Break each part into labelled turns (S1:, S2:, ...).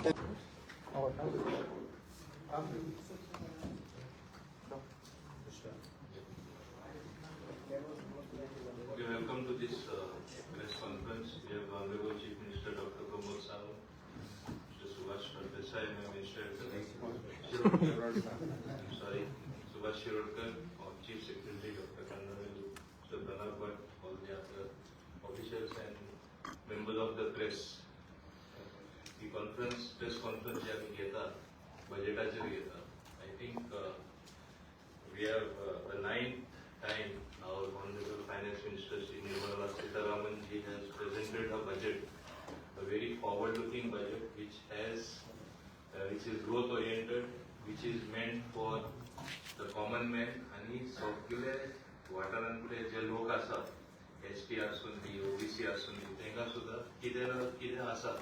S1: Welcome to this press conference. We have Honorable Chief Minister Dr. Pramod Sawant, Mr. Subhash Desai, my Minister. Subhash Shirokar, our Chief Secretary Dr. Kannavel, Mr. Pranab Bhatt, all the other officials and members of the press. The press conference जे आम्ही घेतात बजेटाचेर घेतात. I think we have the 9th time our Honorable Finance Minister Shri Nirmala Sitharaman ji has presented a budget, a very forward-looking budget which is growth-oriented, which is meant for the common man आणि सगळे वाठारांतले जे लोक आसा ST आसून दी OBC आसून दी तांकां सुद्दां कितें आसा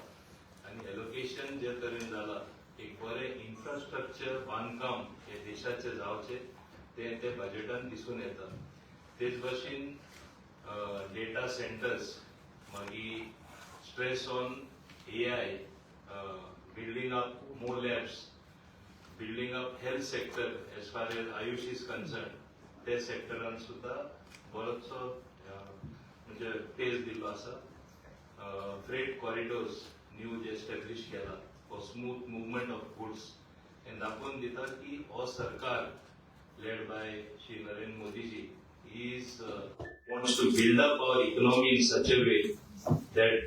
S1: आणि एलोकेशन जे तरेन जाला एक बरें इन्फ्रास्ट्रक्चर बांदकाम हे देशाचे जावचे ते बजेटान दिसून येता. तेच भाशेन डेटा सेंटर्स मागीर stress on AI, building up more labs, building up health sector as far as Ayush is concerned, त्या सेक्टरान सुद्धा बरोचसो म्हणजे पेस दिल्लो आसा. फ्रेट कॉरिडोर्स न्यू जे एस्टॅब्लिश केला for smooth movement of goods हे दाखोवन दिता की हो सरकार led by Shri Narendra Modi ji wants to build up our economy in such a way that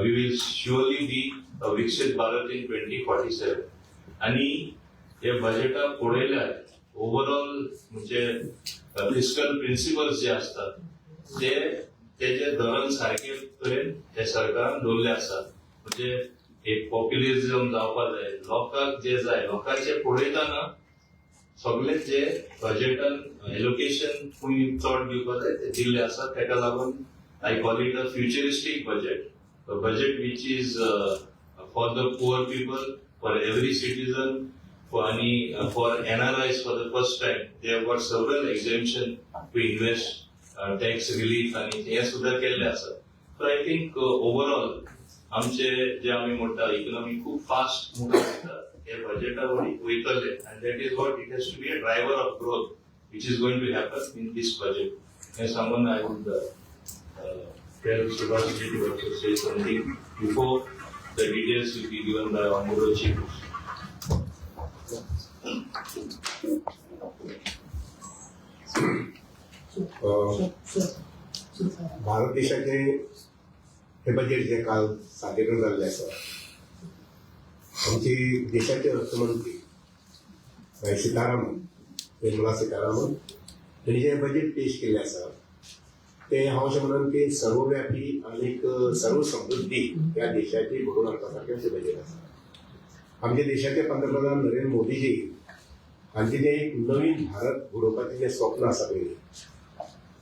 S1: we will surely be a Viksit Bharat in 2047. आणि हे बजेटा पळयल्यार ओवरऑल म्हणजे फिस्कल प्रिन्सिपल्स जे असतात तेजे धोरण सारखे तरेन हे सरकारान दवरले आसा. म्हणजे एक पॉप्युलिझम जावपाक जाय, लोकांक जे जाय लोकांचे पळयतना सगळे जे बजेटान एलोकेशन चड दिवपाक जाय ते दिल्ले आसा. तेका लागून I call it a futuristic budget, a budget which is for the poor people, for every citizen, for NRIs for the first time. They have got several exemption to invest, tax relief and हे सुद्धा केल्ले आसा. So I think overall आमचे जे आम्ही म्हणटा economy खूप fast move करता हे बजेटा वयतले and that is what it has to be a driver of growth which is going to happen in this budget. And someone I would tell Subhash ji to also say something before the details will be given by Honorable Chief Minister.
S2: Bharat देशाचे हे budget जे काल सादर झाले आसा, आमची देशाचे अर्थमंत्री निर्मला सीतारामन त्यांनी जे बजेट पेश केले आसा ते हांव अशें म्हणन की सर्वव्यापी आणि सर्व समृद्धी या देशाची घडोवन हाडपासारखें अशें बजेट आसा. आमच्या देशाचे पंतप्रधान नरेंद्र मोदीजी हांचे जे एक नवीन भारत घडोवपाचें जें स्वप्न आसा पळय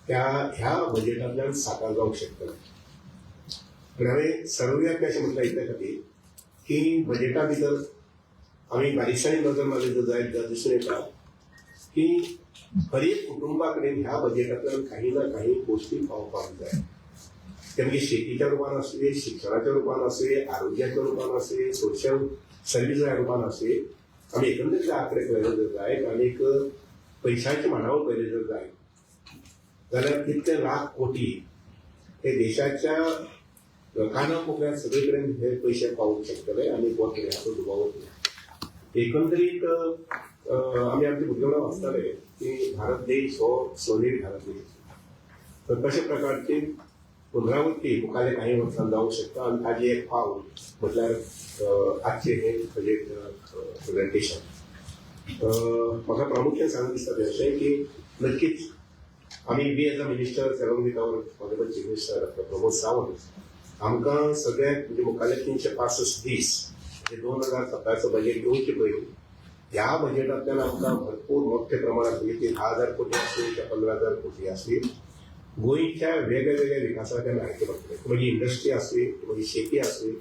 S2: ह्या बजेटांतल्यान साकार जावंक शकतलें. पूण हांवें सर्वव्यापी अशें म्हटलें हेच्या खातीर की बजेटा भितर आमी बारीकसाणेन नजर मारली जायत दिसून येता की हर एक कुटुंबा कडेन ह्या बजेटांतल्यान काही ना काही गोष्टी पावपाक जाय. ते मागीर शेतीच्या रुपान आसूं, शिक्षणाच्या रुपान आसूं, आरोग्याच्या रुपान आसूं, सोशल सर्विसाच्या रुपान आसूं, आमी एकंदरीत आंकडे पळयले जर जायत आनी पयशांचे मांडावळ पळयले जर जायत जाल्यार कितले लाख कोटी हे देशाच्या कानाकोपऱ्यात सगळे कडेन हे पयशे पावूंक शकतले आनी वतले हाचो दुबाव वतले. एकंदरीत आमी आमच्या भुरग्यांना वाचताले की भारत देश हो सोनेरी भारत देश. तर तशा प्रकारची पुनरावृत्ती मुखाल्या काही वर्सांत जावंक शकता आनी ताजी एक पावल म्हटल्यार आजचे हे बजेट प्रेझेंटेशन. म्हाका प्रामुख्यान सांगूंक दिसता तें अशें की नक्कीच आमी be as a minister serving with our honourable chief minister doctor Pramod Sawant आमकां सगळ्याक म्हणजे मुखाल्ले 365 दीस म्हणजे 2017 बजेट येवचे पयलीं ह्या बजेटांतल्यान आमकां भरपूर मोठ्या प्रमाणात म्हणजे 10,000 कोटी आसली त्या 15,000 कोटी आसली गोंयच्या वेगळ्या विकासाक आमी हाडचे पडटले. मागीर इंडस्ट्री आसली, मागीर शेती आसली,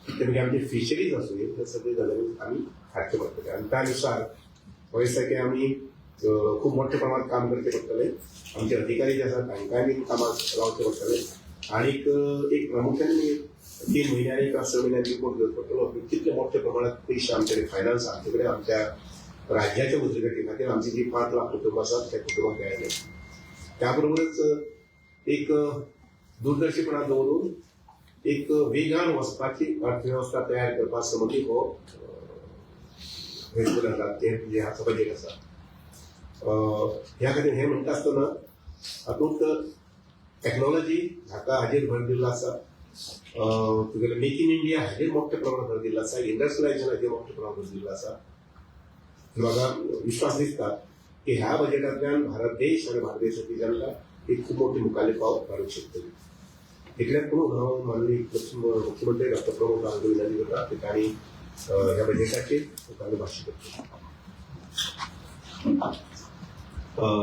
S2: ते मागीर आमची फिशरीज आसली, हे सगळे गजाली आमी हाडचे पडटले. आनी त्या नुसार हो दिसता की आमी खूब मोठ्या प्रमाणात काम करचे पडटले. आमचे अधिकारी जे आसात तांकांय बी कामाक लावचे पडटले. आनीक एक प्रामुख्यान 3 महिन्यांनी किंवा 6 महिन्यांनी रिपोर्ट घेऊन पडतो कितले मोठ्या प्रमाणात पैसे आमच्याकडे फायनान्स आमच्याकडे आमच्या राज्याच्या उदरगती खातीर आमची जी 5 लाख कुटुंब आसात त्या कुटुंबाक मेळ्ळे. त्याबरोबरच एक दूरदर्शीपणा दवरून एक वेगान वचपाची अर्थव्यवस्था तयार करपा संबंधी हो हेतून आसा ते म्हणजे हाचो बजेट आसा. ह्या खातीर हें म्हणटा आसतना हातूंत टॅक्नॉलॉजी हाका हाजेर भर दिल्लो आसा. तुगेले मेक इन इंडिया हाजेर मोठ्या प्रमाणात भर दिल्लो आसा. इंडस्ट्रियलायझेशन हाजेर मोठ्या प्रमाणात भर दिल्लो आसा. म्हाका विश्वास दिसता की ह्या बजेटांतल्यान भारत देश आणि भारत देशाची जनता एक खूप मोठी मुखाल्ली पावल काडूंक शकतली. इतल्याच म्हणून हांव माननीय मुख्यमंत्री डॉ. प्रमोद गांधी विनंती करता की तांणी ह्या बजेटाचेर मुखाल्ली भाष्य करचें.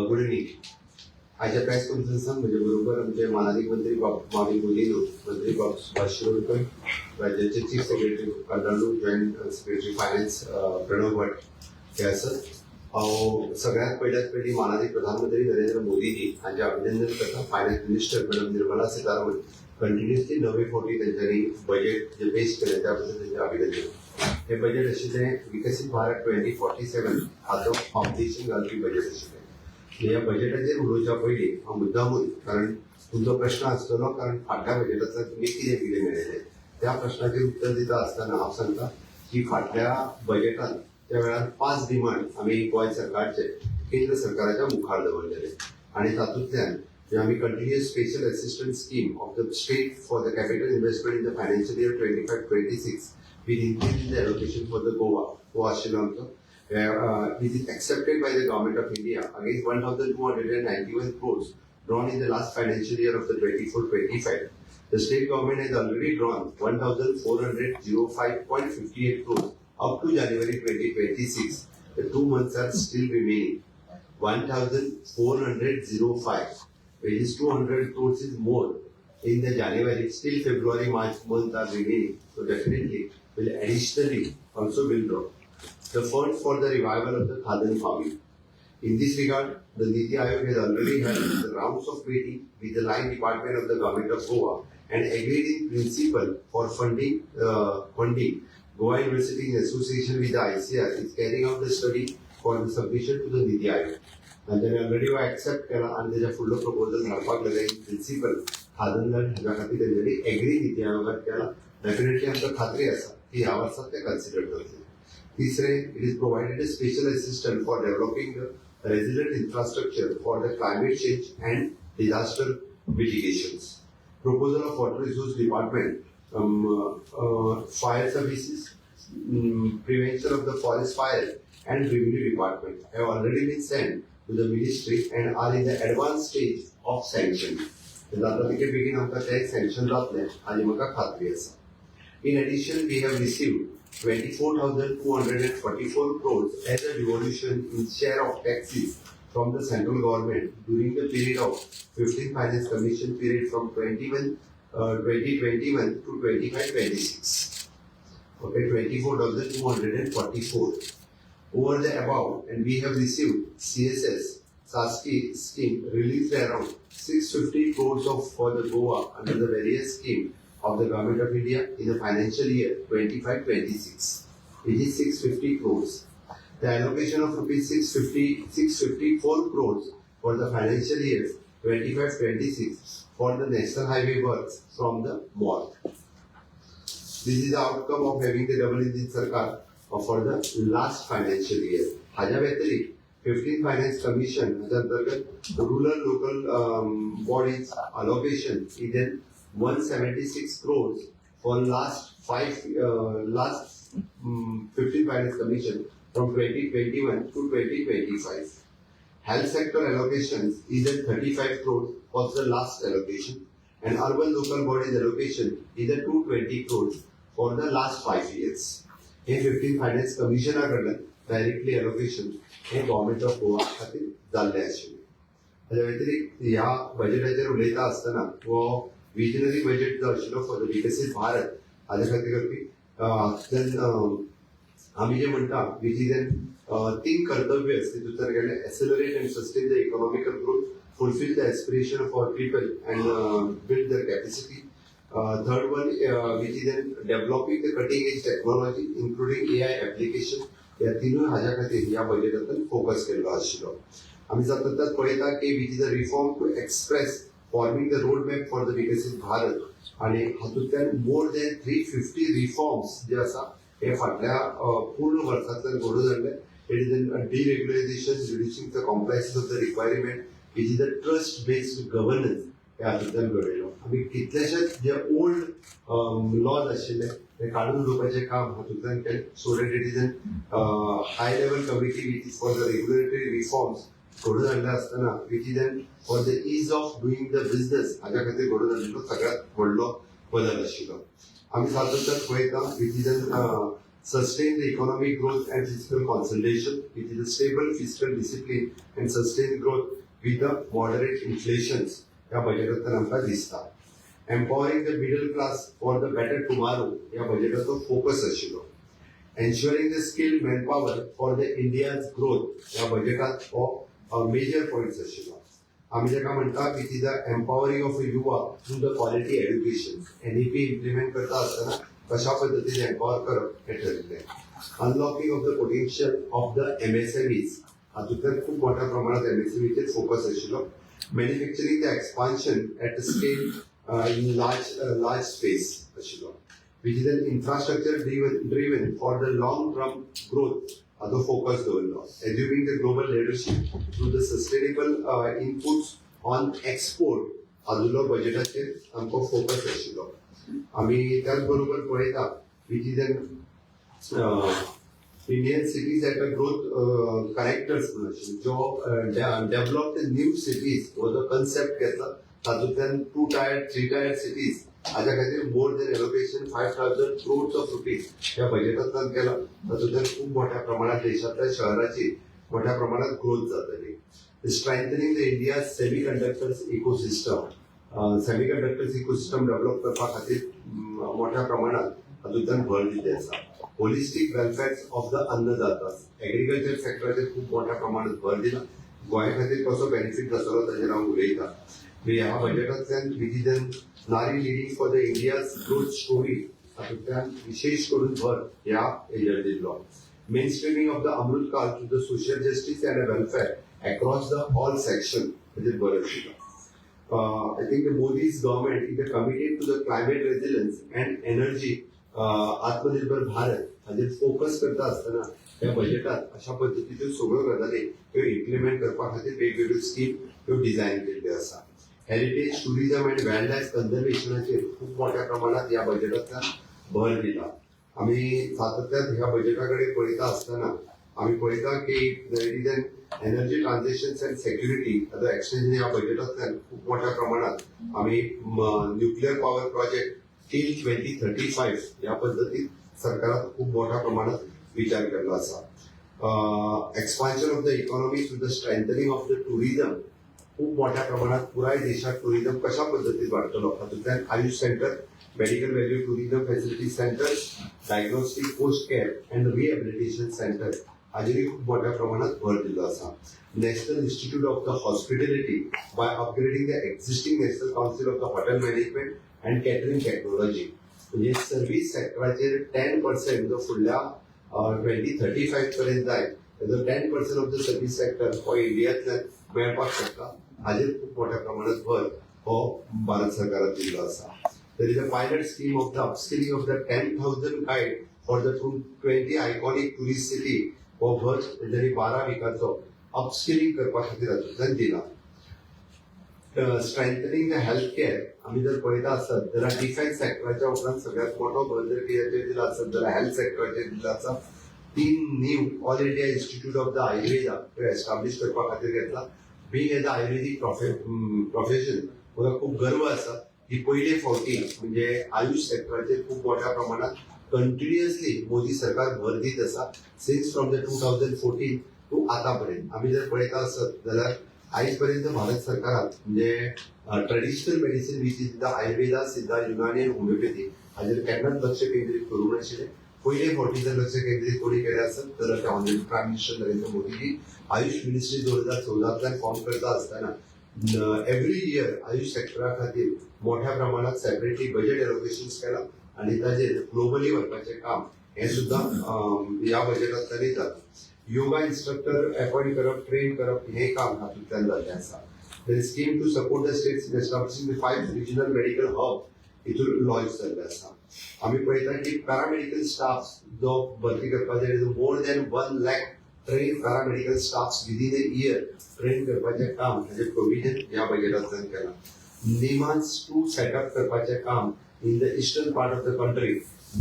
S3: Good evening. आजच्या प्रेस कॉन्फरन्सात म्हजे बरोबर आमचे माननीय मंत्री मागील बोलिल्लो मंत्री सुभाष शिरोडकर, राज्याचे chief secretary Karnalu, joint secretary finance Pranav Bhat हे आसत. हांव सगळ्यात पयली माननीय प्रधानमंत्री नरेंद्र मोदीजी हांचे अभिनंदन करता. Finance minister madam Nirmala Sitharaman continuously 9 फावटी तेंच्यांनी बजेट जे पेश केले त्या बद्दल तेंचें अभिनंदन. हे बजेट आशिल्लें विकसीत भारत 2047 हाचो फाउंडेशन घालपी बजेट आशिल्लें. ह्या बजेटाचेर उलोवच्या पयलीं हांव मुद्दामून, कारण तुमचो प्रश्न आसतलो, कारण फाटल्या बजेटांतल्यान तुमी कितें कितें मेळयलें त्या प्रश्नाचेर उत्तर दिता आसतना हांव सांगता की फाटल्या बजेटांत त्या वेळार 5 डिमांड आमी गोंय सरकारचे केंद्र सरकाराच्या मुखार दवरलेले आनी तातूंतल्यान जे आमी continuous special assistant scheme of the state for the capital investment in the financial year 25-26 with increase in the allocation for the Goa हो आशिल्लो आमचो, which is accepted by the government of India against 1,291 crores drawn in the last financial year of the 24-25. The state government has already drawn 1,405.58 crores up to January 2026. The 2 months are still remaining. 1,405, which is 200 crores is more in the January. Still February, March month are remaining. So definitely will additionally also will draw the fund for the revival of the Khadan farming. In this regard, the Niti Aayog has already held the rounds of meeting with the line department of the government of Goa and agreed in principle for funding. Goa University in association with the ICR is carrying out the study for the submission to the Niti Aayog. And then already accept केला आणि त्याच्या फुडलो proposal धाडपाक लागले in principal खादनला ह्या खातीर तेंच्यांनी agree नीती आयोगाक केला. डेफिनेटली आमकां खात्री आसा की ह्या वर्सात ते कन्सिडर करतले. तिसरे, it is provided a special assistant for developing resident infrastructure for the climate change and disaster mitigations. Proposal of Water Resource Department, Fire Services, Prevention of the Forest Fire and Revenue Department have already been sent to the ministry and are in the advanced stage of sanction. जाता तिके बेगीन आमकां ते sanction जातले हाची म्हाका खात्री आसा. In addition, we have received 24,244 crores as a devolution in share of taxes from the central government during the period of 15th Finance Commission period from 2021 to 25-26. Okay, 24,244. Over the above, and we have received CSS SASKI scheme released around 650 crores for the Goa under the various scheme of the government of India in the financial year 25-26. It is 650 crores. The allocation of rupees 654 crores for the financial year 25-26 for the national highway works from the MoRTH. This is the outcome of having the double engine sarkar for the last financial year. हाज्या व्यतिरिक्त 15th Finance Commission अंतर्गत rural local bodies allocation is then 176 crores for last 15th Finance Commission from 2021 to 2025. Health sector allocations is at 35 crores was the last allocation, and urban local bodies allocation is at 220 crores for the last 5 years. हे 15th Finance Commission कडल्यान directly allocation हे government of Goa खातीर जाल्ले आशिल्ले. हाज्या व्यतिरिक्त ह्या बजेटाचेर उलयता आसतना हो विजनरी बजेट जो आशिल्लो फॉर द विकसीत भारत हाज्या खातीर करपी आमी जे म्हणटा विच इज एन 3 कर्तव्य तितूंतल्यान गेले accelerate and sustain the economical growth, fulfill the aspiration of our people and build their capacity, Third one, which is then developing the cutting edge technology, including AI application. या तीनूय हाज्या खातीर ह्या बजेटांतून focus केल्लो आशिल्लो. आमी सतत पळयता की which is a reform to express forming the road map for the Viksit Bharat, आणि हातूंतल्यान मोर दॅन 350 रिफॉर्म्स जे आसा हे फाटल्या पूर्ण वर्सांतल्यान घडून हाडले. It is a deregulation, reducing the complexity of the requirement, which is a trust-based governance. हे हातूंतल्यान घडयलो. आमी कितलेशेच जे ओल्ड लॉज आशिल्ले ते काडून उडोवपाचें काम हातूंतल्यान केलें. So that it is N high level committee which is for the regulatory reforms घडून हाडले आसतना which is N for the is of doing the business हाज्या खातीर घडून हाडिल्लो सगळ्यात व्हडलो बदल आशिल्लो. आमी सातत्यान पळयता which is N sustain the economic growth and fiscal consolidation, which is a stable fiscal discipline and sustain growth with the moderate inflations. या बजेटांतल्यान आमकां दिसता. Empowering the middle class for the better tomorrow या बजेटाचो focus आशिल्लो. Ensuring the skilled manpower for the India's growth या बजेटांत हो major points आशिल्लो. आमी जेका म्हणटा which is the empowering of yuva through the quality education. NEP implement करता आसतना कशा पद्धतीने एम्पावर करप हे ठरले. Unlocking of the potential of the MSMEs हातूंतल्यान खूब मोठ्या प्रमाणात MSMEचेर फोकस आशिल्लो. Manufacturing the expansion at a scale in large space आशिल्लो. Which is an infrastructure driven for the long term growth हाचो फोकस दवरलो. Assuming the global leadership through the sustainable inputs on export हाजूलो बजेटाचेर आमचो फोकस आशिल्लो. आम्ही त्याच बरोबर पळयता which is an Indian cities at a growth connectors म्हणून जो डेव्हलप्ड न्यू सिटीज हो जो कन्सेप्ट घेतला तातूंतल्यान 2 टायर 3 टायर सिटीज हाज्या खातीर more than allocation 5,000 crores of rupees ह्या बजेटांतल्यान केला. तातूंतल्यान खूब मोठ्या प्रमाणात देशांतल्या शहराची मोठ्या प्रमाणात ग्रोथ जातली. Strengthening the India semiconductors ecosystem. Semiconductors ecosystem develop करपा खातीर मोठ्या प्रमाणात हातूंतल्यान भर दिल्ली आसा. होलिस्टीक वेलफेअर ऑफ द अन्नदातास. एग्रीकल्चर सेक्टराचेर खूब मोठ्या प्रमाणात भर दिला. गोंया खातीर कसो बेनिफीट जातलो ताचेर हांव उलयतां. ह्या बजेटांतल्यान visionary leading for the India's growth story हातूंतल्यान विशेष करून भर ह्या हेजेर दिल्लो. Main streaming of the Amrit Kaal to the social justice and welfare across the all section हाजेर भर आशिल्लो. I think the Modi's government is committed to the climate resilience and energy आत्मनिर्भर भारत हाजेर फोकस करता आसतना ह्या बजेटात अशा पद्धतीच्यो सगळ्यो गजाली ह्यो इम्प्लिमेंट करपा खातीर वेगवेगळ्यो स्कीम ह्यो डिझायन केल्ल्यो आसा. Heritage tourism and wild life कन्झर्वेशनाचेर खूब मोठ्या प्रमाणात ह्या बजेटांतल्यान भर दिला. आमी सातत्यान ह्या बजेटा कडेन पळयता आसतना आमी पळयता की it is N energy transition and security हाचो एक्सटेन्शन ह्या बजेटांतल्यान खूब मोठ्या प्रमाणात आमी न्यूक्लियर पॉवर प्रोजेक्ट टिल 2035 ह्या पद्दतीन सरकारान खूब मोठ्या प्रमाणात विचार केल्लो आसा. Expansion of the economy through the strengthening of the tourism. खूब मोठ्या प्रमाणात पुराय देशात टुरिझम कशा पद्धतीन वाडटलो हातूंतल्यान AYUSH centre, medical value tourism facility centre, diagnostic post care and rehabilitation centre हाजेरय खूब मोठ्या प्रमाणात भर दिल्लो आसा. National institute of the hospitality by upgrading the existing national council of the hotel management and catering technology. म्हणजे सर्व्हिस सेक्टराचेर 10% जो फुडल्या 2035 पर्यंत जाय ताजो 10% ऑफ द सर्व्हिस सेक्टर हो इंडियांतल्यान मेळपाक शकता हाजेर खूब मोठ्या प्रमाणात भर हो भारत सरकारान दिल्लो आसा. There is a pilot scheme of the upskilling of the 10,000 guide for the 20 iconic tourist city हो भर तांच्यानी 12 विकाचो अपस्किलिंग करपा खातीर हातूंतल्यान दिला. स्ट्रेंथनिंग द हेल्थ केअर आमी जर पळयता आसत जाल्यार डिफेन्स सेक्टराच्या उपरांत सगळ्यात मोठो भर जर कितेंचेर दिला आसत जाल्यार हेल्थ सेक्टराचेर दिला आसा. 3 knew all India institute of the Ayurveda establish करपा खातीर घेतला. Being as a Ayurvedic profession म्हाका खूब गर्व आसा की पयले फावटी म्हणजे आयुष सेक्टराचेर खूब मोठ्या प्रमाणात कंटिन्युअसली मोदी सरकार भर दीत आसा सिन्स फ्रॉम द 2014 टू आता पर्यंत. आमी जर पळयता आसत जाल्यार आयज पर्यंत भारत सरकारान म्हणजे traditional medicine which is the Ayurveda, सिद्धा, युनानी आनी होमिओपॅथी हाजेर केन्नाच लक्ष केंद्रीत करूंक नाशिल्लें. पयले फावटी जर लक्ष केंद्रीत कोणी केलें आसत जाल्यार honourable prime minister Narendra Modiji AYUSH ministry 2014 form करता आसतना एव्हरी इयर आयुष सेक्टरा खातीर मोठ्या प्रमाणात सेपरेटली बजेट एलोकेशन केला आणि ताजेर ग्लोबली वचपाचें काम हे सुद्धा ह्या बजेटांतल्यान जाता. योगा इन्स्ट्रक्टर अपॉइंट करप, ट्रेन करप हे काम हातूंतल्यान जाल्लें आसा. There is scheme to support the states in establishing the 5 regional medical hubs. हितून लॉन्च जाल्लें आसा. आमी पळयता की पॅरामेडिकल स्टाफ जो भरती करपाचे more than 1 lakh train paramedical staff within a year train करपाचें काम हाजे प्रोविजन ह्या बजेटांतल्यान केलां. निमान्स 2 सेटअप करपाचें काम in the eastern part of the country.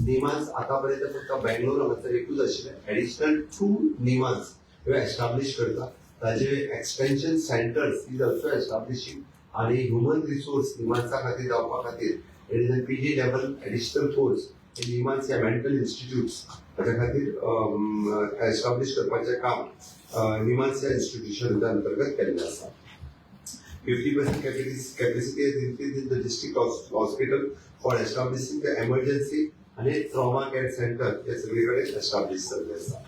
S3: NIMHANS आतापर्यंत फक्त बेंगलोर हांगासर एकूच आशिल्लें. एडिशनल 2 निमान्स ह्यो एस्टाब्लिश करता. ताजे extension centres is also establishing आणि ह्युमन रिसोर्स निमान्सा खातीर जावपा खातीर it is a PG level additional course in NIMHANS या मेंटल इन्स्टिट्यूट्स हाच्या खातीर एस्टाब्लिश करपाचें काम निमान्स या इन्स्टिट्यूशनच्या अंतर्गत केल्लें आसा. 50% capacity is increased in the district hospital for establishing the emergency आणि trauma care center हे सगळीकडे एस्टाब्लिश जाल्लें आसा.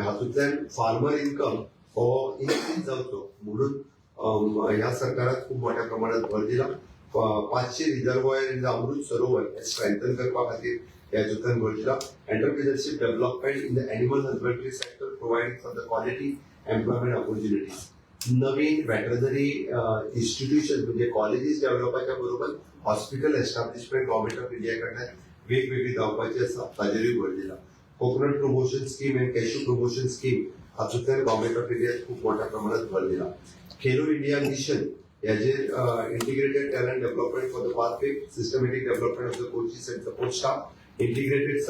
S3: हातूंतल्यान फार्मर इन्कम हो इन्क्रीज जावचो म्हणून ह्या सरकारान खूब मोठ्या प्रमाणात भर दिला. 500 reservoir in the Amrit Sarovar strengthen करपा खातीर ह्या हातूंतल्यान भर दिला. Entrepreneurship development in the animal husbandry sector providing for the quality employment opportunities. नवीन वेटरनरी इन्स्टिट्यूशन म्हणजे कॉलेजेस डेव्हलपाच्या बरोबर hospital establishment government of India कडल्यान वेगवेगळी जावपाची आसा ताजेरूय भर दिला. Coconut promotion scheme and cashew promotion scheme हातूंतल्यान गव्हर्नमेंट ऑफ इंडिया खूप मोठ्या प्रमाणात भर दिला. खेलो इंडिया मिशन हेजेर integrated talent development for the pathway, systematic development of the coaches and support staff, integrated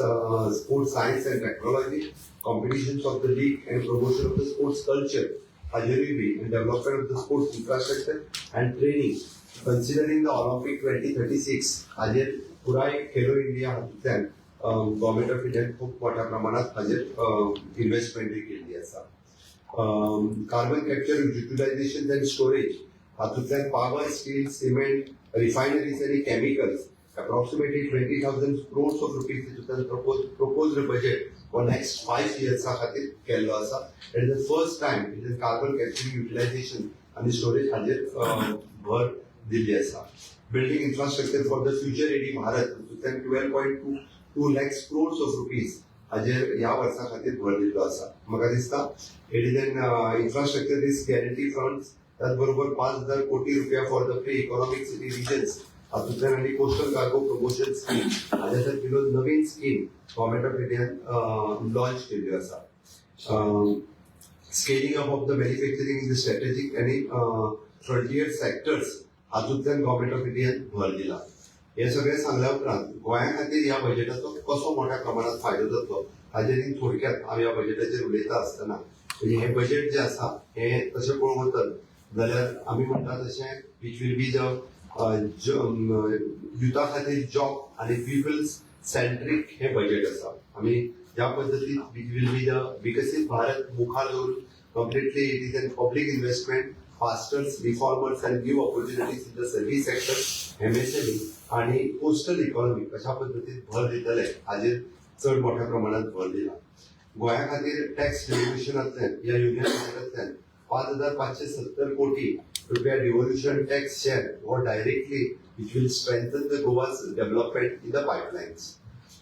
S3: sports science and technology, competitions of the league and promotion of the sports culture हाजेरूय बी and development of the sports infrastructure and training considering the Olympic 2036 हाजेर पुराय Khelo India हातूंतल्यान government of इंडियान खूप मोठ्या प्रमाणात हाजेर इन्व्हेस्टमेंट केल्ली आसा. Carbon capture utilization and storage हातूंतल्यान पॉवर, स्टील, सिमेंट, रिफायनरीज आणि chemicals approximately 20,000 crores of rupees हितूंतल्यान proposed budget for next 5 years खातीर केल्लो आसा. It is the first time in carbon capture utilisation आणि स्टोरेज हाजेर भर दिल्ली आसा. Building infrastructure for the future ready Bharat हातूंतल्यान 12.2 lakhs crores of rupees हाजेर ह्या वर्सा खातीर भर दिल्लो आसा. म्हाका दिसता it is an infrastructure risk guarantee funds त्याच बरोबर 5,000 कोटी रुपया for the pre economic city regions हातूंतल्यान आनी कोस्टल कार्गो प्रमोशन स्कीम हाज्या सारकिल्यो नवीन स्कीम गव्हर्नमेंट ऑफ इंडियान लॉन्च केल्ल्यो आसा. Scaling up of the manufacturing in the strategic आनी फ्रंटियर सेक्टर्स हातूंतल्यान गव्हर्नमेंट ऑफ इंडियान भर दिला. हे सगळें सांगल्या उपरांत गोंया खातीर ह्या बजेटाचो कसो मोठ्या प्रमाणात फायदो जातलो हाजेर थोडक्यात हांव ह्या बजेटाचेर उलयता आसतना म्हणजे हे बजेट जे आसा हे तशें पळोवंक वचत जाल्यार आमी म्हणटा तशें वीच वील बी द युथा खातीर जॉब आणि पीपल्स सेंट्रीक हे बजेट आसा. आमी ज्या पद्दतीन which will be the Viksit Bharat मुखार दवरून completely it is N public investment, fosters, reformers end new opportunities in the service sector, MSME आणि कोस्टल इकॉनॉमी कशा पद्दतीन भर दितले हाजेर चड मोठ्या प्रमाणात भर दिला. गोंया खातीर टॅक्स डिव्होल्युशनांतल्यान ह्या युनियन बजेटांतल्यान 5,570 कोटी रुपया डिव्होल्युशन टॅक्स शेअर हो directly which will strengthen the Goa's development in the pipelines.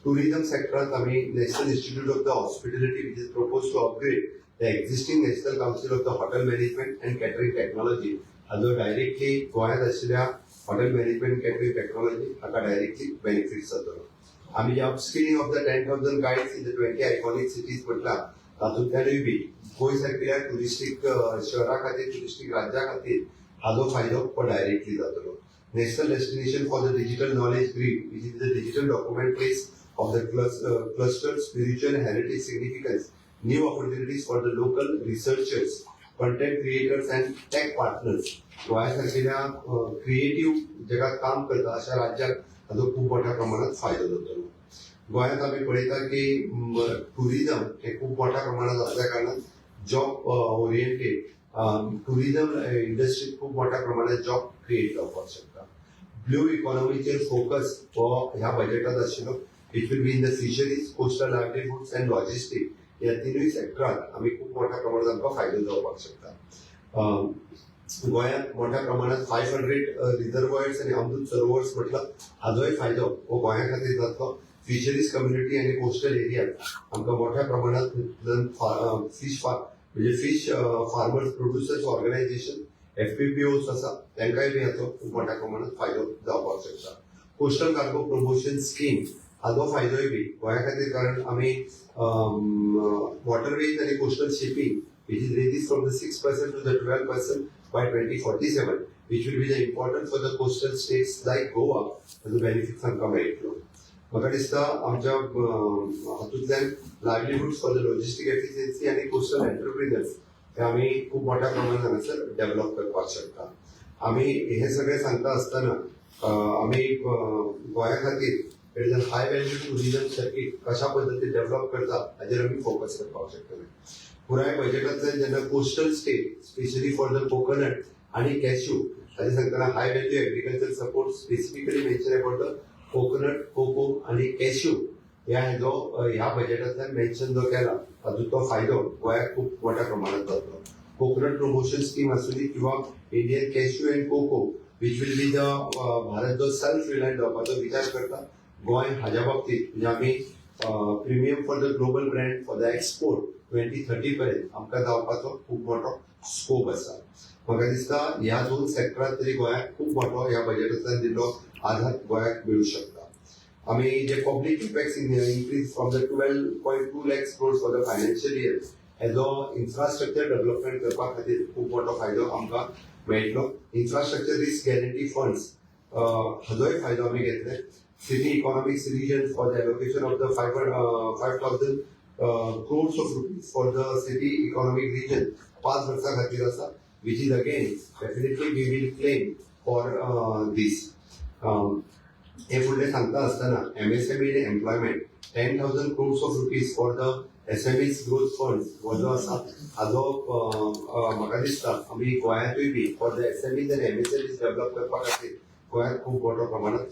S3: Tourism सेक्टरांत आमी national institute of the hospitality which is propose to upgrade the existing national council of the hotel management and catering technology हाजो directly गोंयांत आशिल्ल्या hotel management catering technology हाका directly benefit जातलो. आमी upskilling of the 10,000 guides in the 20 iconic cities म्हटला तातूंतल्यानूय बी गोंय सारकिल्या टुरिस्टीक शहरा खातीर, टुरिस्टीक राज्या खातीर हाजो फायदो हो डायरेक्टली जातलो. National destination for the digital knowledge grid which is the digital document place of the cluster spiritual heritage significance, new opportunities for the local researchers, content creators and tech partners. गोंया सारकिल्या creative जगात काम करता अशा राज्याक हाजो खूप मोठ्या प्रमाणात फायदो जातलो. गोंयांत आमी पळयता की टुरिझम हे खूप मोठ्या प्रमाणात असल्या कारणान जॉब ओरिएंटेड टुरिझम इंडस्ट्रीत खूप मोठ्या प्रमाणात जॉब क्रिएट जावपाक शकता. ब्लू इकॉनॉमीचेर फोकस हो ह्या बजेटात आशिल्लो. It will be in the fisheries, coastal livelihoods and logistic ह्या तिनूय सेक्टरांत आमी खूप मोठ्या प्रमाणात आमकां फायदो जावपाक शकता. गोंयांत मोठ्या प्रमाणात 500 रिझर्वॉयर्स आणि अमृत सरोवर्स म्हटलं हाजोय फायदो हो गोंया खातीर जातलो. फिशरीज कम्युनिटी आणि कोस्टल एरियात आमकां मोठ्या प्रमाणात फिश म्हणजे fish farmers producers organisation FPPOs आसा तांकांय बी हाचो खूब मोठ्या प्रमाणात फायदो जावपाक शकता. कोस्टल कार्गो प्रमोशन स्कीम हाचो फायदोय बी गोंया खातीर, कारण आमी वॉटरवेज आणि coastal shipping which is reduced from the 6% to the 12% by 2047, which will be the important for the coastal states like Goa, as a benefit आमकां मेळटलो. म्हाका दिसता आमच्या हातूंतल्यान लायव्हलीहूड्स फॉर द लॉजिस्टीक एफिशियन्सी आणि कोस्टल एंटरप्रिनर्स हे आमी खूब मोठ्या प्रमाणात हांगासर डेव्हलप करपाक शकता. आमी हे सगळें सांगता आसतना आमी गोंया खातीर हाय व्हॅल्यू टुरिझम सर्कीट कशा पद्दतीन डेव्हलप करता हाचेर आमी फोकस करपाक शकतले. पुराय बजेटांतल्यान जेन्ना coastal state specially for the coconut आणि कॅश्यू हाचे सांगतना high value agriculture support specifically mention about the coconut, cocoa आणि कॅश्यू ह्या बजेटांतल्यान मेन्शन जो केला तातूंतलो फायदो गोंयाक खूब मोठ्या प्रमाणात जातलो. कोकोनट प्रमोशन स्कीम आसुनी किंवा Indian cashew and cocoa which will be the Bharat जो सेल्फ रिलायंट जावपाचो विचार करता गोंय हाच्या बाबतीत म्हणजे आमी premium for the global brand for the export 2030 पर्यंत आमकां जावपाचो खूब मोठो स्कोप आसा. म्हाका दिसता ह्या दोन सेक्टरांत तरी गोंयाक खूब मोठो ह्या बजेटांतल्यान दिल्लो आधार गोंयाक मेळूं शकता. आमी जे public effects increase from the 12.2 lakhs crores for the financial year हेजो इन्फ्रास्ट्रक्चर डेव्हलपमेंट करपा खातीर खूब मोठो फायदो आमकां मेळटलो. इन्फ्रास्ट्रक्चर रिस्क गॅरंटी फंड्स हाजोय फायदो आमी घेतले. City economics region for the allocation of the 5,000 crores of rupees for the city economic region 5 वर्सां खातीर आसा, which is again definitely we will claim for this. हे फुडलें सांगता आसतना MSME and employment 10,000 crores of rupees for the SMEs growth fund हो जो आसा हाजो म्हाका दिसता आमी गोंयांतूय बी for the SMEs and MSMEs develop करपा खातीर गोंयांत खूब मोठ्या प्रमाणात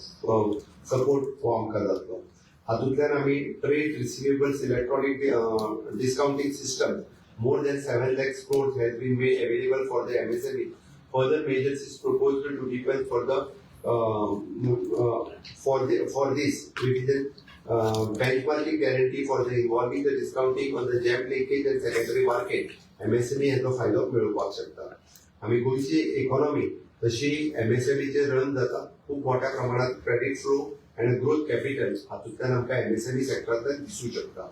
S3: सपोर्ट हो आमकां जातलो. हातूंतल्यान आमी trade receivables electronic discounting system more than 7 lakhs crores has been made available for the MSME. Further measures is proposed to deepen for the for this revision benchmarking guarantee for the involving the discounting on the gap linkage and secondary market. MSME हाचो फायदो मेळोवपाक शकता. आमी गोंयची economy तशी MSMEचेर run जाता. खूब मोठ्या प्रमाणात क्रेडिट फ्लो आणि ग्रोथ कॅपिटल हातूंतल्यान आमकां MSME सेक्टरांतल्यान दिसूं शकता.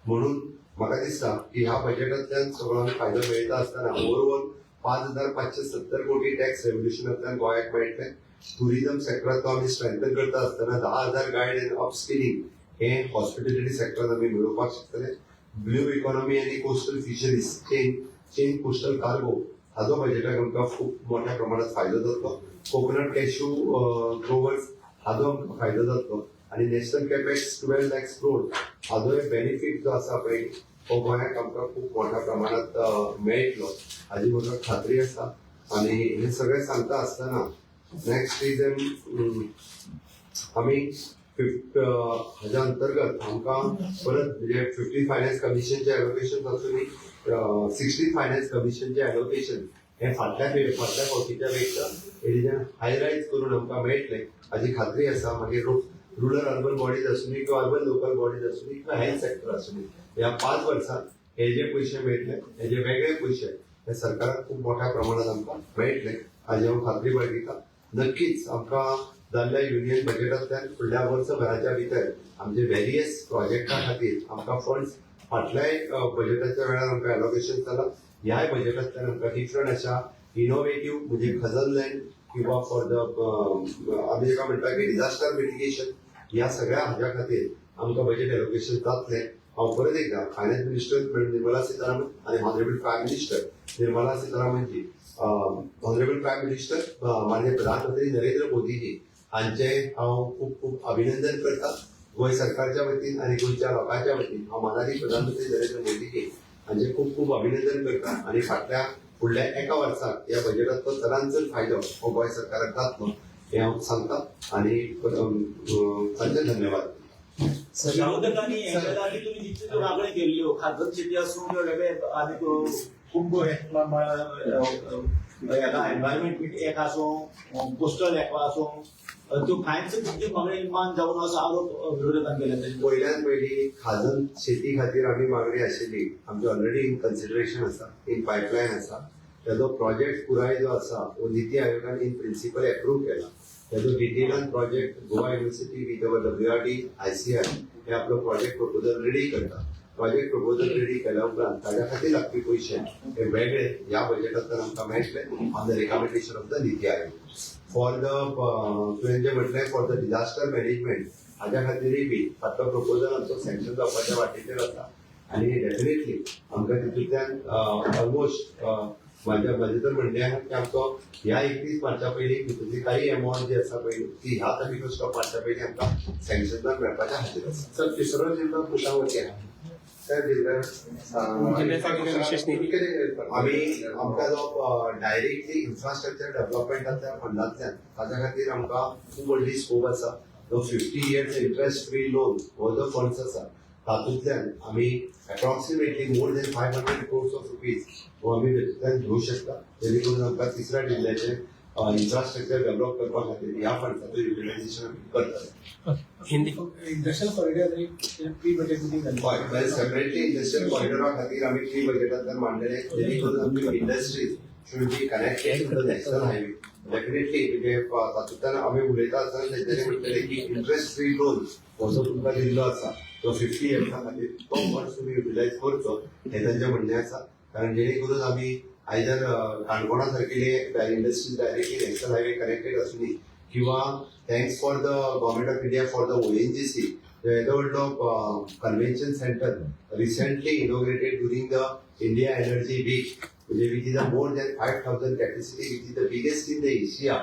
S3: म्हणून म्हाका दिसता की ह्या बजेटांतल्यान सगळो आमी फायदो मेळटा आसतना ओवरऑल 5,570 कोटी टॅक्स रेव्होल्युशनांतल्यान गोंयाक मेळटले. टुरिझम सेक्टरांत आमी स्ट्रेंथन करता आसतना 10,000 गायड अँड अपस्किलिंग हे हॉस्पिटॅलिटी सेक्टरांत आमी मेळोवपाक शकतले. ब्लू इकॉनॉमी आनी coastal fisheries chain coastal cargo हाजो बजेटाक आमकां खूब मोठ्या प्रमाणात फायदो जातलो. कोकोनट कॅश्यू ग्रोवर्स हाजो आमकां फायदो जातलो आणि नॅशनल कॅपेक्स 12 lakhs crores हाजोय बेनिफीट जो आसा पळय हो गोंयाक आमकां खूब मोठ्या प्रमाणात मेळटलो हाजी म्हाका खात्री आसा. आणि हे सगळें सांगता आसतना नेक्स्ट इज आमी हाज्या अंतर्गत आमकां परत म्हणजे 15 फायनान्स कमिशनचे एलोकेशन आसुनी 16 फायनान्स कमिशनचे एलोकेशन हे फाटल्या फावटीच्या पेक्षा हेजेन हायलायट करून आमकां मेळटले हाजी खात्री आसा. मागीर रुरल अर्बन बॉडीज आसुनी किंवा अर्बन लोकल बॉडीज आसुनी किंवा हेल्थ सेक्टर आसुनी ह्या 5 वर्सांत हे जे पयशे मेळटले हे जे वेगळे पयशे हे सरकाराक खूब मोठ्या प्रमाणात आमकां मेळटले हाजी हांव खात्री बाळगिता. नक्कीच आमकां जाल्ल्या युनियन बजेटांतल्यान फुडल्या वर्सभराच्या भितर आमचे वेरियस प्रोजेक्टा खातीर आमकां फंड्स फाटल्याय बजेटाच्या वेळार आमकां एलोकेशन जालां. ह्याय बजेटांतल्यान आमकां डिफरंट अशा इनोवेटिव्ह म्हणजे खजल लँड किंवा फॉर द आमी जेका म्हणटा की डिझास्टर मिटिगेशन ह्या सगळ्या हाज्या खातीर आमकां बजेट एलोकेशन जातलें. हांव परत एकदा फायनान्स मिनिस्टर निर्मला सीतारामन आनी honourable prime minister Nirmala सीतारामनजी honourable prime minister माननीय प्रधानमंत्री नरेंद्र मोदीजी हांचे हांव खूब खूब अभिनंदन करता. गोंय सरकारच्या वतीन आनी गोंयच्या लोकांच्या वतीन हांव माननीय प्रधानमंत्री नरेंद्र मोदीजी हांचे खूब खूब अभिनंदन करता. आनी फाटल्या फुडल्या एका वर्साक ह्या बजेटाचो चडांत फायदो हो गोंय सरकाराक जातलो हे हांव सांगता. आनी तांचे धन्यवाद.
S4: विरोधकांनी एकदाची तुम्ही जितली मागणी केल्ल्यो खाजत शेती आसूं किंवा वेगळे आनी खूब एका एनवायरमेंट एक आसूं पोस्टल एकवा आसूं त्यो कांयच तुमचे मागणी मान जावन असो आरोप विरोधकान केला त्याचे
S3: पहिल्यान पयली खाजन शेती खातीर आमी मागणी आशिल्ली आमची ऑलरेडी इन कन्सिडरेशन आसा इन पायपलायन आसा तेजो प्रोजेक्ट पुराय जो आसा तो नीती आयोगान इन प्रिन्सिपल एप्रूव्ह केला तेजो डिटेलान project Goa university with our WRD ICI हे आपलो प्रोजेक्ट प्रपोजल रेडी करता प्रोजेक्ट प्रपोजल रेडी केल्या उपरांत ताज्या खातीर लागपी पयशे हे वेगळे ह्या बजेटांतल्यान आमकां मेळटले on the recommendation of the NITI Aayog for the तुवें जे म्हटलें फॉर द डिजास्टर मॅनेजमेंट हाज्या खातीरय बी फाटलो प्रपोजल आमचो सँक्शन जावपाच्या वाटेचेर आसा आनी डेफिनेटली आमकां तितूंतल्यान ऑलमोस्ट माझे तर म्हणणे आहे की आमचो ह्या 31 मार्चा पयलीं तितूंतली काही अमाउंट जी आसा पळय ती ह्या तारखेक स्टॉप मारच्या पयलीं आमकां सँक्शन मेळपाच्या खातीर आसा
S2: सर तिसरो जिल्लो कुशावती आहे त्या जिल्ह्यात विशेष निधी
S3: आमी आमकां जो डायरेक्टली इन्फ्रास्ट्रक्चर डेव्हलपमेंटांतल्या फंडांतल्यान ताच्या खातीर आमकां खूब व्हडली स्कोप आसा जो 50 years इंटरेस्ट फ्री लोन हो जो फंड्स आसा तातूंतल्यान आमी approximately more than 500 crores of rupees हो आमी तेतूंतल्यान घेवंक शकता जेणे करून आमकां तिसऱ्या जिल्ह्याचे इन्फ्रास्ट्रक्चर डेव्हलप करपा खातीर ह्या फंड्साचो युटिलायझेशन आमी करतले
S2: Hindi
S5: industrial corridor pre budget meeting
S3: हय सेपरेटली इंडस्ट्रियल कॉरिडोरा खातीर आमी प्री बजेटांतल्यान मांडलेले जेणे करून आमची industries should be connected to the national highway. Definitely, म्हणजे तातूंतल्यान आमी उलयता आसतना तेंच्यांनी म्हणटलें की इंटरेस्ट फ्री लोन हो जो तुमकां दिल्लो आसा तो 50 years खातीर तो फंड तुमी युटिलायज करचो हें तांचें म्हणणें आसा कारण जेणे करून आमी आयदर काणकोणा सारकिले industries directly national highway connected आसुनी किंवा thanks for the government of India for the ONGC येदो व्हडलो convention centre recently inaugurated during the India energy week which is a more than 5,000 capacity, which is the biggest in the Asia.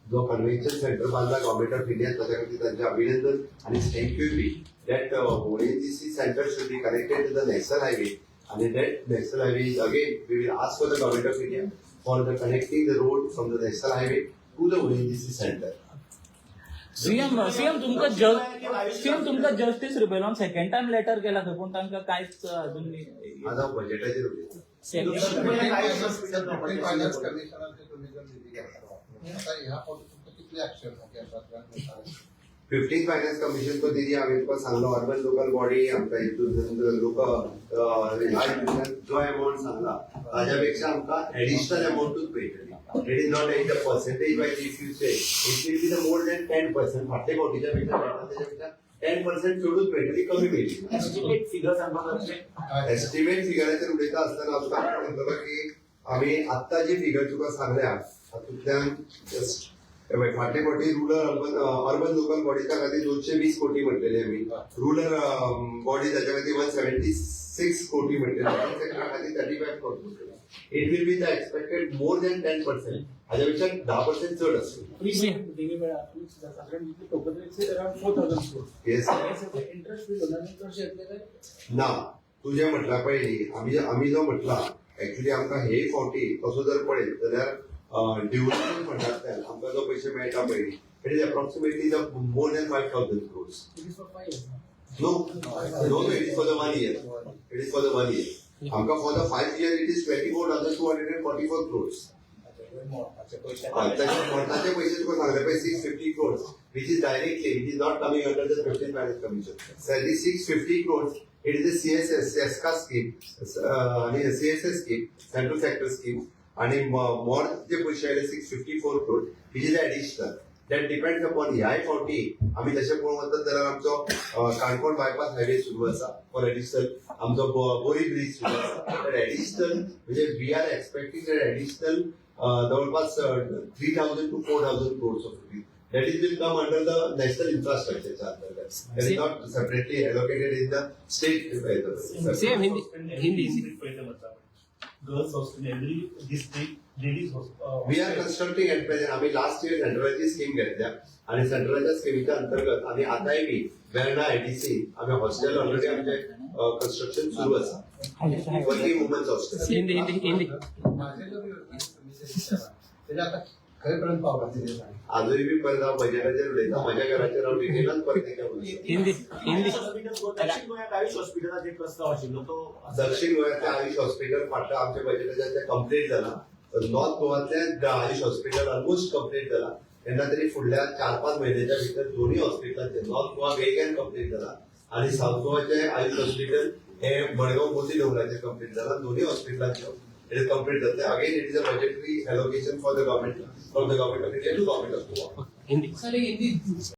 S3: जो convention centre बांधला government of India त्याच्या खातीर तांचे अभिनंदन आणि thank you बी that ONGC centre should be connected to the national highway आणि that national highway is again we will ask for the government of India for the connecting the road from the national highway to the ONGC centre.
S6: CM तुमका justice रिबेलॉन second time letter केला खंय पूण तांकां कांयच अजून
S3: आता बजेटाचेर उलयता. फिफ्टीन फायनान्स कमिशन को दिली हांवें तुका सांगलो अर्बन लोकल बॉडी आमकां हितून जो अमाउंट सांगला ताज्या पेक्षा आमकां एडिशनल अमाउंटूच मेळटली. It is not like the percentage wise if you say it will be the more than 10%. फाटल्या फावटीच्या पेक्षा 10% सोडून मेळटली कमी मेळटली.
S4: एस्टिमेट फिगर सांगपाक
S3: एस्टिमेट फिगराचेर उलयता आसतना तुका म्हणटलो की आमी आत्ता जी फिगर तुका सांगल्या तातूंतल्यान जस्ट फाटले फावटी रुरल अर्बन लोकल बॉडीच्या खातीर 220 कोटी म्हटलेले आमी रुरल बॉडी ताच्या खातीर 176 कोटी म्हटलेले सेक्टरा खातीर 35 कोटी म्हटलेले. It will be the expected more than 10%. हाज्या पेक्षा 10% चड आसतली. Yes.
S5: इंटरेस्ट फ्री लोनांनी
S3: ना तुझे म्हटला पयली आमी जो म्हटला एक्चुअली आमकां हे फावटी तसो जर पळयत जाल्यार डेव्हलपमेंट फंडांतल्यान आमकां जो पयशे मेळटा पयली it is approximately more than 5,000 crores. No, it is for the 1 year. It is for the 1 year. आमकां for the 5 year it is 24,244 crores. ताचे पयशे तुका सांगले पळय 650 crores which is directly it is not coming under the 15th Finance Commission. So the 650 crores it is a CSS SESCA scheme आणि CSS scheme central sector scheme आणि more जे पयशे आयले 654 crores which is additional. That depends upon ह्या फावटी आमी तशें पळोवंक वचत जाल्यार आमचो काणकोण बायपास हायवे सुरू आसा फॉर एडिशनल आमचो बोरी ब्रिज सुरू आसा दॅट एडिशनल म्हणजे we are expecting that additional जवळपास 3,000 to 4,000 crores of rupees. That is will come under the national infrastructure charter. That is not separately allocated in the state.
S2: Same Hindi.
S4: Girls hostel every district ladies
S3: We are constructing at present. आम्ही last year सेंट्रलची scheme घेतल्या आणि सेंट्रलच्या स्कीमीच्या अंतर्गत आम्ही आताय बी Verna ITC आम्ही hostel already आमचे construction सुरू आसा. Working women's hostel.
S2: हिंदी
S5: माझे जो त्याला आता खरेपर्यंत पावला ते
S3: आजही बी परत हांव बजेटाचेर उलयता म्हाज्या घराचेर हांव डिटेलान परत एकदा उलयता.
S2: हिंदी
S4: दक्षिण गोंयात आयुष हॉस्पिटलात एक प्रस्ताव आशिल्लो तो
S3: दक्षिण गोंयातले आयुष हॉस्पिटल फाटल्या आमच्या बजेटाचेर ते कंप्लीट जाला नॉर्थ गोवातल्या आयुष हॉस्पिटल ऑलमोस्ट कंप्लीट जाला तेन्ना तरी फुडल्या 4-5 म्हयन्याच्या भितर दोन्ही हॉस्पिटलांचे नॉर्थ गोवा वेगळ्यान कंप्लीट जाला आणि साऊथ गोवाचे आयुष हॉस्पिटल हे मडगांव मोती डोंगराचे कंप्लीट जाला दोन्ही हॉस्पिटलांचे it is complete that again it is a budgetary allocation for the government from the government of India to government of Goa.
S7: Sorry, Hindi.